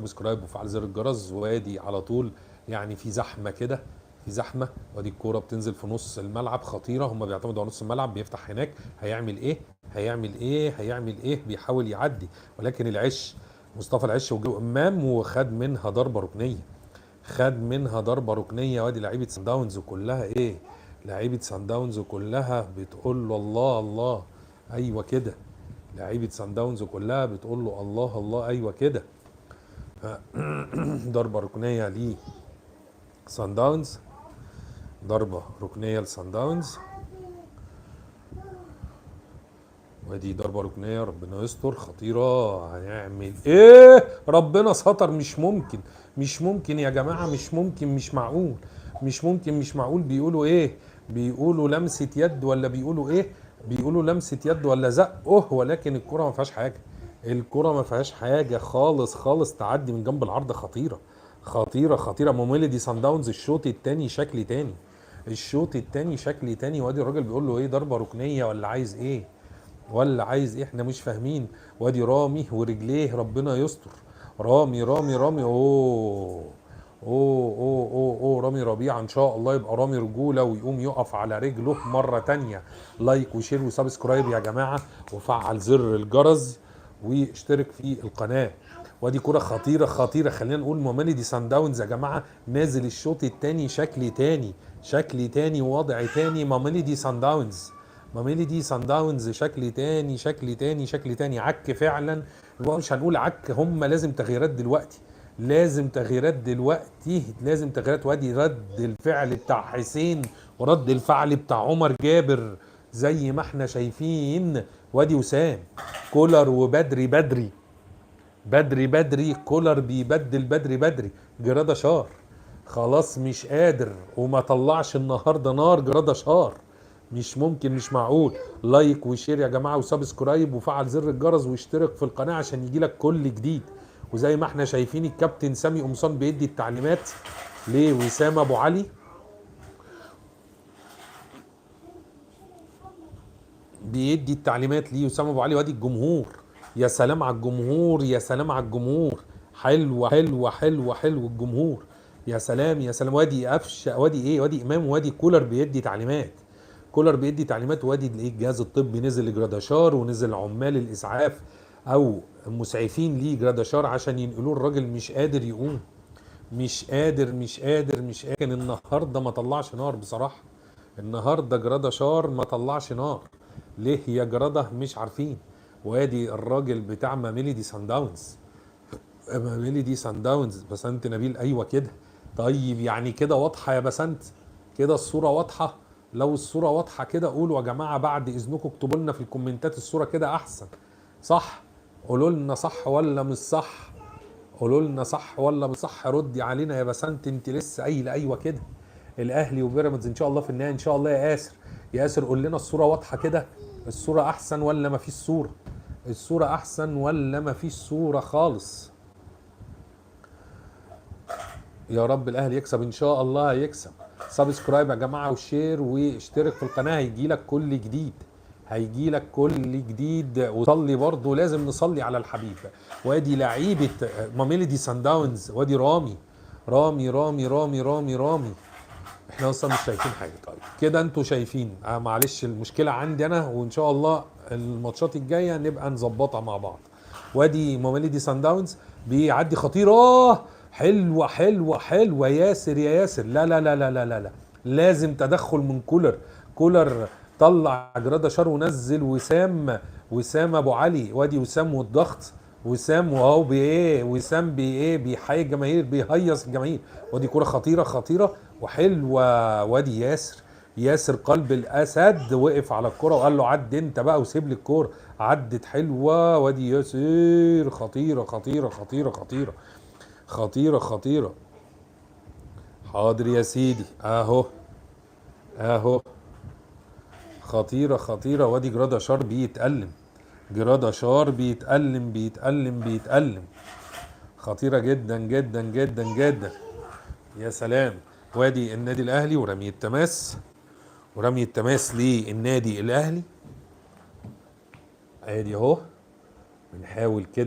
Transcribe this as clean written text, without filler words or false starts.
سبسكرايب وفعل زر الجرس. وادي على طول يعني في زحمه كده، في زحمه. وادي الكوره بتنزل في نص الملعب، خطيره. هم بيعتمدوا على نص الملعب، بيفتح هناك. هيعمل ايه؟ هيعمل ايه؟ بيحاول يعدي، ولكن العش مصطفى العش وجو امام وخد منها ضربه ركنيه، وادي لعيبه سان داونز كلها ايه؟ لعيبه سان داونز كلها بتقول له الله الله، ايوه كده. لعيبه سان داونز كلها بتقول له الله الله، ايوه كده. ضربه ركنيه ليه سان داونز، ضربه ركنيه لسان داونز. ودي ضربه ركنيه، ربنا يستر، خطيره. هنعمل ايه؟ ربنا ستر. مش ممكن يا جماعه، مش معقول. مش معقول. بيقولوا ايه؟ بيقولوا لمسه يد ولا بيقولوا ايه؟ بيقولوا لمسه يد ولا زقه، ولكن الكره ما فيهاش حاجه. الكره ما فيهاش حاجه خالص خالص. تعدي من جنب العرض، خطيره خطيره. موميلودي سان داونز الشوط الثاني شكل تاني، وادي الراجل بيقول له ايه؟ ضربه ركنيه ولا عايز ايه؟ احنا مش فاهمين. وادي رامي ورجليه، ربنا يستر. رامي اوه رامي ربيعه ان شاء الله يبقى رامي رجوله ويقوم يقف على رجله مره تانية. لايك وشير وسبسكرايب يا جماعه، وفعل زر الجرس واشترك في القناه. وادي كرة خطيرة. خلينا نقول موميلودي سان داونز يا جماعة نازل الشوط الثاني شكل تاني ووضع تاني. موميلودي سان داونز شكل تاني. عك فعلا. مش هنقول عك، هم لازم تغييرات دلوقتي. وادي رد الفعل بتاع حسين ورد الفعل بتاع عمر جابر زي ما احنا شايفين. وادي وسام كولر وبدري بدري كولر بيبدل بدري. جرادة شار خلاص مش قادر وما طلعش النهارده نار. جرادة شار مش معقول. لايك وشير يا جماعه وسبسكرايب وفعل زر الجرس واشترك في القناه عشان يجيلك كل جديد. وزي ما احنا شايفين الكابتن سامي قمصان بيدي التعليمات لوسام ابو علي، وادي الجمهور. يا سلام على الجمهور. حلو الجمهور. يا سلام. وادي قفشه، وادي امام، وادي كولر بيدي تعليمات. وادي الجهاز الطبي نزل لجراداشار، ونزل عمال الاسعاف او مسعفين ليه جراداشار عشان ينقلوه. الراجل مش قادر يقوم، مش قادر. لكن النهارده ما طلعش نار بصراحه. النهارده جراداشار ما طلعش نار. ليه يا جراده؟ مش عارفين. وادي الراجل بتاع ميلودي سان داونز بسنت نبيل، ايوه كده. طيب يعني كده واضحه يا بسنت؟ كده الصوره واضحه؟ لو الصوره واضحه كده قولوا يا جماعه بعد اذنكم، اكتبوا لنا في الكومنتات الصوره كده احسن. صح؟ قولوا لنا صح ولا مش صح؟ ردي علينا يا بسنت، انت لسه قايله ايوه كده. الاهلي وبيراميدز ان شاء الله في النهايه ان شاء الله. يا ياسر قول لنا الصوره واضحه كده؟ الصوره احسن ولا ما فيش صوره؟ خالص؟ يا رب الاهلي يكسب ان شاء الله. هيكسب. سبسكرايب يا جماعه وشير واشترك في القناه، هيجيلك كل جديد. وصلي برضو، لازم نصلي على الحبيب. وادي لعيبه ميلودي سان داونز، وادي رامي. احنا اصلا مش شايفين حاجه. طيب كده انتوا شايفين. معلش المشكله عندي انا، وان شاء الله الماتشات الجايه نبقى نظبطها مع بعض. وادي موميلودي سان داونز بيعدي، خطيره. حلوه ياسر. لا لازم تدخل من كولر طلع جراداشار ونزل وسام ابو علي. وادي وسام والضغط. وهو بيحيي الجماهير، بيهيص الجماهير. وادي كرة خطيرة وحلوة. وادي ياسر قلب الاسد وقف على الكرة وقال له عد انت بقى وسيب لي الكرة. عدت حلوة. وادي ياسر خطيرة. حاضر يا سيدي، اهو خطيرة. وادي جراداشار بيتألم. خطيرة جدا. يا سلام. وادي النادي الاهلي ورمي التماس للنادي الاهلي. ادي اهو بنحاول كده